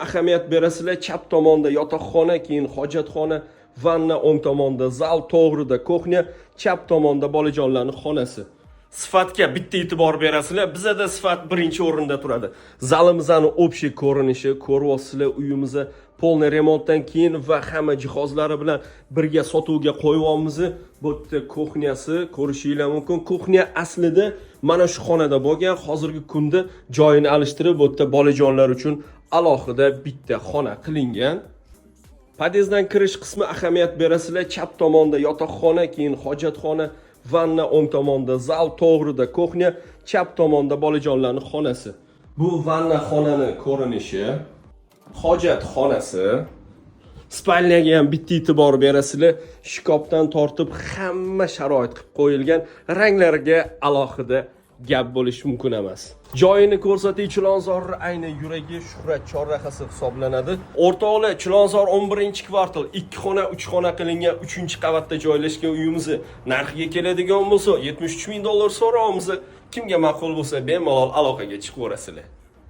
ahamiyat berasizlar. Chap tomonda yotoqxona, keyin hojatxona, vanna o'ng tomonda, zal to'g'rida kuxnya, chap tomonda bolajonlarning xonasi. Sifatga bitta e'tibor berasizlar. Bizda sifat birinchi o'rinda turadi. Zalimizning общий ko'rinishi, ko'ryapsizlar, uyimizni polniy remontdan keyin va hamma jihozlari bilan birga sotuvga qo'yyapmiz. Bu yerda kuxnyasi ko'rishingiz mumkin. Kuxnya aslida mana shu xonada bo'lgan. Hozirgi kunda joyini alishtirib, bu yerda bolajonlar uchun alohida bitta xona qilingan. Podyezddan kirish qismi ahamiyat berasizlar. Chap tomonda yotoqxona, keyin hojatxona, vanna o'ng tomonda, zal to'g'rida kuxnya, chap tomonda bolajonlarning xonasi. Bu vanna xonani ko'rinishi, hojat xonasi. Spalniyaga ham bitta e'tibor berasizlar. Shkopdan tortib hamma sharoit qilib qo'yilgan, ranglariga alohida gap bo'lish mumkin emas. Joyini ko'rsatuvchi Chilonzor ayni yuragi Shuhrat chorrahasi hisoblanadi. O'rtoqlar, Chilonzor 11-kvartal 2 xona 3 xona qilingan 3-qavatda joylashgan uyimiz narxiga keladigan bo'lsa $73,000 so'raymiz. Kimga ma'qul bo'lsa bemalol aloqaga chiqaverasizlar.